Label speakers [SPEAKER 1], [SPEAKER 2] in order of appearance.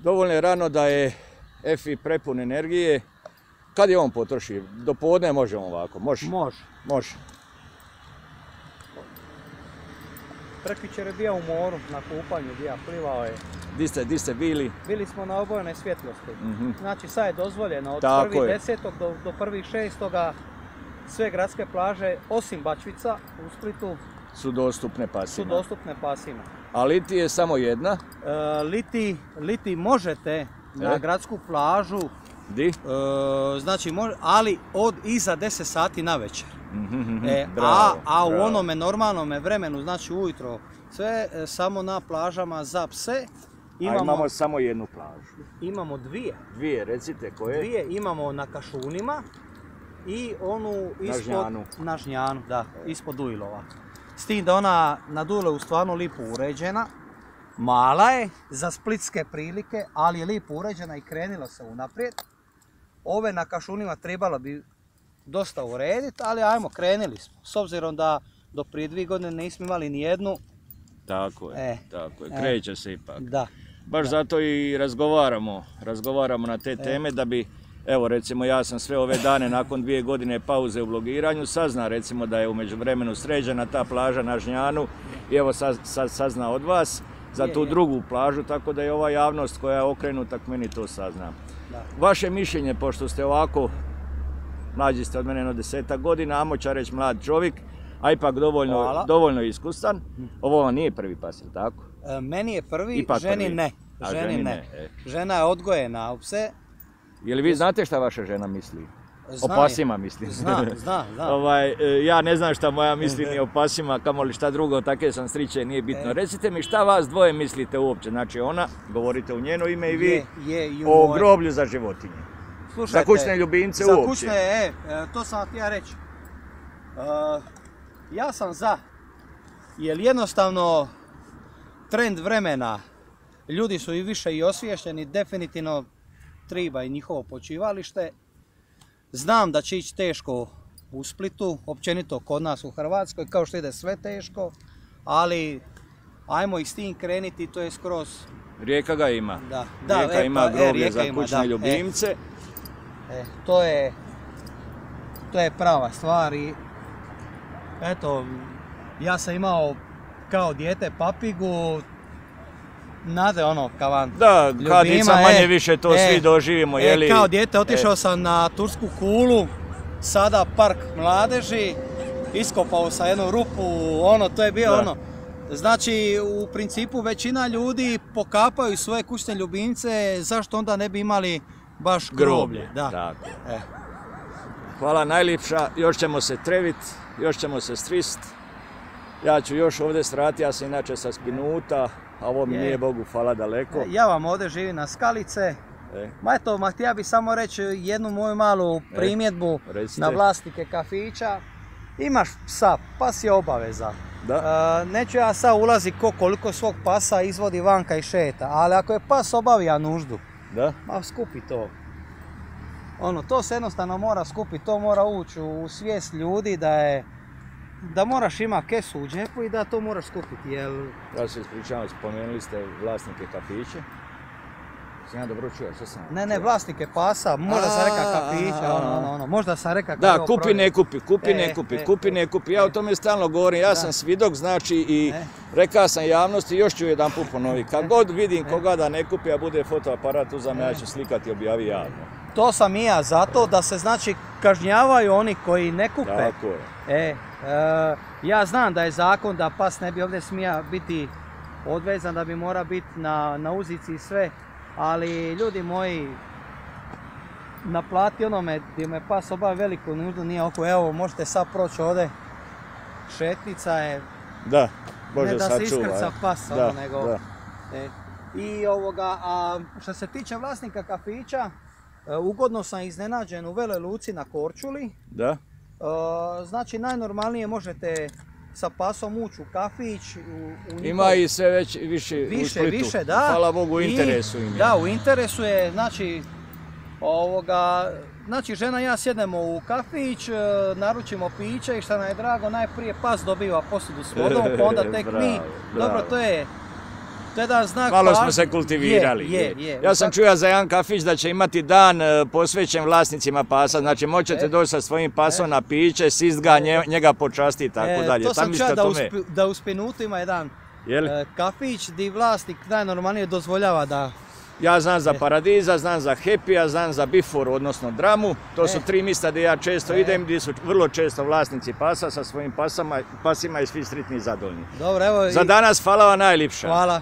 [SPEAKER 1] Dovoljno je rano da je Efi prepun energije. Kad je on potroši? Do podne možemo ovako? Može? Može.
[SPEAKER 2] Prekjučer je bio u moru na kupanju, plivao je.
[SPEAKER 1] Di ste bili?
[SPEAKER 2] Bili smo na obojenoj svjetlosti. Znači sad je dozvoljeno od 1.10. do 1.6. sve gradske plaže, osim Bačvica u Splitu,
[SPEAKER 1] su dostupne pasima. A Liti je samo jedna?
[SPEAKER 2] Liti možete na gradsku plažu,
[SPEAKER 1] di?
[SPEAKER 2] Znači, ali od iza 10 sati na večer. A u onome normalnome vremenu, znači ujutro, sve samo na plažama za pse.
[SPEAKER 1] Imamo samo jednu plažu.
[SPEAKER 2] Imamo dvije.
[SPEAKER 1] Dvije, recite koje?
[SPEAKER 2] Dvije imamo na Kašunima i onu ispod... Na Žnjanu, da, ispod Dujlova. S tim da ona na Dujlovu stvarno lipo uređena. Mala je za splitske prilike, ali je lipo uređena i krenilo se unaprijed. Ove na Kašunima trebalo bi dosta urediti, ali ajmo, krenuli smo. S obzirom da do prije 2 godine nismo imali ni jednu.
[SPEAKER 1] Tako je, kreće se ipak.
[SPEAKER 2] Da.
[SPEAKER 1] Baš zato i razgovaramo na te teme da bi, evo recimo ja sam sve ove dane nakon 2 godine pauze u blogiranju sazna recimo da je u međuvremenu sređena ta plaža na Žnjanu i evo sad sazna od vas za tu drugu plažu, tako da je ova javnost koja je okrenuta k meni to sazna. Vaše mišljenje, pošto ste ovako, mlađi ste od mene 10 godina, amo ću reći mlad čovjek, a ipak dovoljno iskusan. Ovo vam nije prvi pas, je li tako?
[SPEAKER 2] Meni je prvi, ženi ne. Žena je odgojena u pse.
[SPEAKER 1] Je li vi znate šta vaša žena misli? O pasima mislim.
[SPEAKER 2] Znam.
[SPEAKER 1] Ja ne znam šta moja misli ni o pasima, kamoli šta drugo, takve sam striče, nije bitno. Recite mi šta vas dvoje mislite uopće, znači ona, govorite u njeno ime i vi, o groblju za životinje. Za kućne ljubimce uopće.
[SPEAKER 2] Za kućne, to sam htio reći. Ja sam za, jer jednostavno trend vremena, ljudi su i više i osviješćeni, definitivno treba i njihovo počivalište. Znam da će ići teško u Splitu, općenito kod nas u Hrvatskoj, kao što ide sve teško, ali ajmo i s tim kreniti, to je skroz...
[SPEAKER 1] Rijeka ga ima. Rijeka ima groblje za kućne ljubimce.
[SPEAKER 2] To je prava stvar i eto, ja sam imao kao dijete papigu, znate ono, kavan.
[SPEAKER 1] Da, kadica manje više to svi doživimo, jeli?
[SPEAKER 2] Kao dijete otišao sam na Tursku kulu, sada park mladeži, iskopao sam jednu rupu, to je bio ono. Znači, u principu većina ljudi pokapaju svoje kućne ljubimce, zašto onda ne bi imali baš groblje?
[SPEAKER 1] Tako. Hvala najljepša, još ćemo se trevit, još ćemo se strist. Ja ću još ovdje strati, ja sam inače sa Spinuta, a ovo mi nije Bogu hvala daleko.
[SPEAKER 2] Ja vam ovdje živim na Skalice. Htio bih samo reći jednu moju malu primjedbu na vlasnike kafića. Imaš psa, pas je obaveza. Neću ja sad ulaziti koliko svog pasa izvodi vanka i šeta, ali ako je pas obavija nuždu, skupi to. To se jednostavno mora skupiti, to mora ući u svijest ljudi da moraš imati kesu u džepu i da to moraš skupiti, jel...
[SPEAKER 1] Ja se ispričavam, spomenuli ste vlasnike kafića. Sam ja dobro čuo, što sam...
[SPEAKER 2] Ne, vlasnike pasa, možda sam reka kafića, možda sam reka...
[SPEAKER 1] Da, kupi ne kupi, ja o tome stalno govorim, ja sam svidok, znači i rekao sam javnosti, još ću jedan put ponoviti, kad god vidim koga da ne kupi, a bude fotoaparat uzame, ja ću slikati i objavi javno.
[SPEAKER 2] To sam i ja zato da se znači kažnjavaju oni koji ne kupe.
[SPEAKER 1] Tako je.
[SPEAKER 2] Ja znam da je zakon da pas ne bi ovdje smija biti odvezan, da bi mora biti na uzici i sve, ali ljudi moji, naplati onome gdje me pas obavi veliku nuždu nije oko, evo možete sad proći ovdje, šetnica je,
[SPEAKER 1] da, Bože,
[SPEAKER 2] ne da se iskrca pas,
[SPEAKER 1] nego...
[SPEAKER 2] I što se tiče vlasnika kafića, ugodno sam iznenađen u Veloj Luci na Korčuli.
[SPEAKER 1] Da.
[SPEAKER 2] Znači najnormalnije možete sa pasom ući u kafić.
[SPEAKER 1] Ima i sve više u Splitu. Hvala Bogu, u interesu im je.
[SPEAKER 2] Da, u interesu je, znači žena i ja sjednemo u kafić, naručimo piće i što nam je drago, najprije pas dobiva posudu s vodom, pa onda tek mi. Dobro, To je jedan znak
[SPEAKER 1] malo smo se kultivirali. Ja sam čuo za jedan kafić da će imati dan posvećen vlasnicima pasa, znači moćete doći sa svojim pasom na piće, sist ga, njega počasti i tako dalje.
[SPEAKER 2] To sam čuo da u Spinutu ima jedan kafić gdje vlasnik najnormalnije dozvoljava da...
[SPEAKER 1] Ja znam za Paradiza, znam za Happy-a, znam za Biforu, odnosno Dramu. To su 3 mjesta gdje ja često idem, gdje su vrlo često vlasnici pasa sa svojim pasima i svi sretni i zadovoljni.
[SPEAKER 2] Dobro, evo...
[SPEAKER 1] Za danas hvala vam najljepša.
[SPEAKER 2] Hvala.